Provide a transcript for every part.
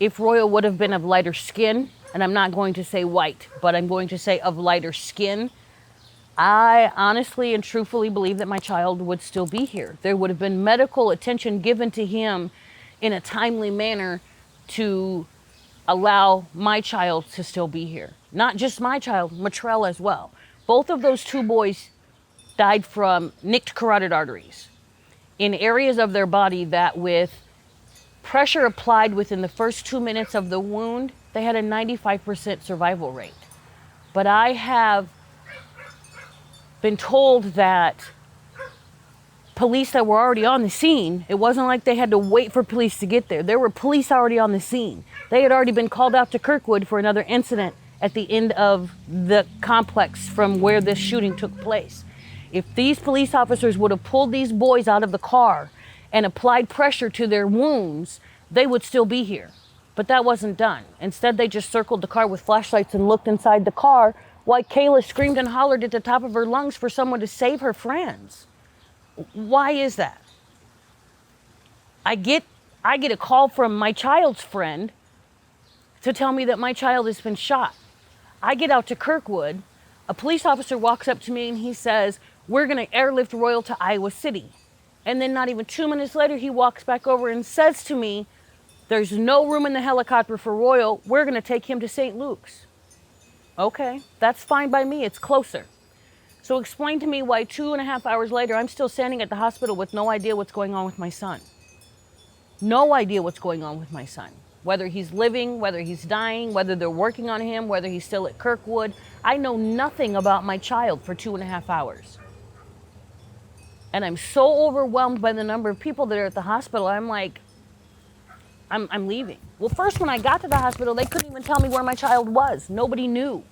if Royal would have been of lighter skin, and I'm not going to say white, but I'm going to say of lighter skin, I honestly and truthfully believe that my child would still be here. There would have been medical attention given to him in a timely manner to allow my child to still be here. Not just my child, Matrell as well. Both of those two boys died from nicked carotid arteries in areas of their body that, with pressure applied within the first 2 minutes of the wound, they had a 95% survival rate. But I have been told that police that were already on the scene, it wasn't like they had to wait for police to get there. There were police already on the scene. They had already been called out to Kirkwood for another incident at the end of the complex from where this shooting took place. If these police officers would have pulled these boys out of the car and applied pressure to their wounds, they would still be here. But that wasn't done. Instead, they just circled the car with flashlights and looked inside the car while Kayla screamed and hollered at the top of her lungs for someone to save her friends. Why is that? I get a call from my child's friend to tell me that my child has been shot. I get out to Kirkwood. A police officer walks up to me and he says, "We're going to airlift Royal to Iowa City." And then not even 2 minutes later, he walks back over and says to me, "There's no room in the helicopter for Royal. We're going to take him to St. Luke's." Okay, that's fine by me. It's closer. So explain to me why 2.5 hours later, I'm still standing at the hospital with no idea what's going on with my son. No idea what's going on with my son. Whether he's living, whether he's dying, whether they're working on him, whether he's still at Kirkwood. I know nothing about my child for 2.5 hours. And I'm so overwhelmed by the number of people that are at the hospital. I'm like, I'm leaving. Well, first when I got to the hospital, they couldn't even tell me where my child was. Nobody knew.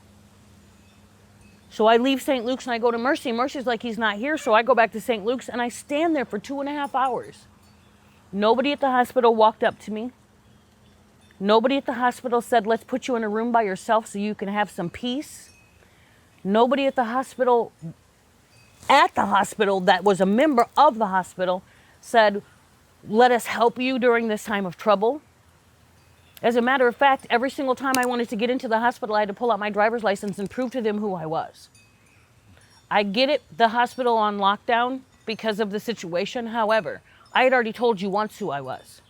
So I leave St. Luke's and I go to Mercy. Mercy's like, "He's not here." So I go back to St. Luke's and I stand there for 2.5 hours. Nobody at the hospital walked up to me. Nobody at the hospital said, "Let's put you in a room by yourself so you can have some peace." Nobody at the hospital that was a member of the hospital said, "Let us help you during this time of trouble." As a matter of fact, every single time I wanted to get into the hospital, I had to pull out my driver's license and prove to them who I was. I get it, the hospital on lockdown because of the situation. However, I had already told you once who I was.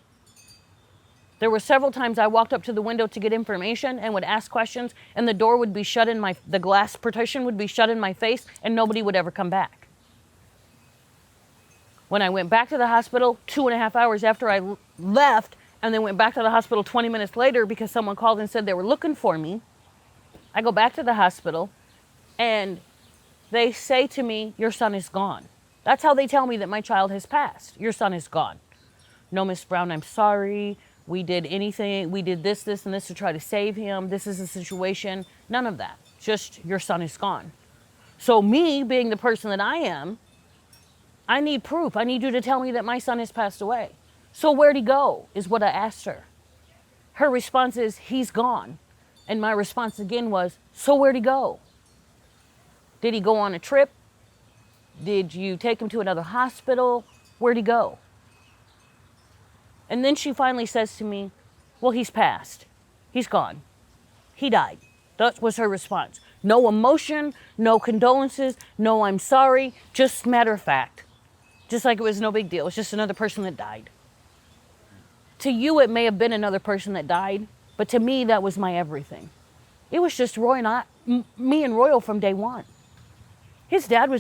There were several times I walked up to the window to get information and would ask questions, and the door would be shut the glass partition would be shut in my face, and nobody would ever come back. When I went back to the hospital 2.5 hours after I left, and then went back to the hospital 20 minutes later because someone called and said they were looking for me, I go back to the hospital and they say to me, "Your son is gone." That's how they tell me that my child has passed. "Your son is gone." "No, Miss Brown, I'm sorry. We did anything. We did this, and this to try to save him. This is a situation." None of that. Just, "Your son is gone." So me being the person that I am, I need proof. I need you to tell me that my son has passed away. "So where'd he go?" is what I asked her. Her response is, "He's gone." And my response again was, "So where'd he go? Did he go on a trip? Did you take him to another hospital? Where'd he go?" And then she finally says to me, "Well, he's passed. He's gone. He died." That was her response. No emotion, no condolences, no "I'm sorry," just matter of fact. Just like it was no big deal. It's just another person that died. To you, it may have been another person that died, but to me, that was my everything. It was just me and Royal from day one. His dad was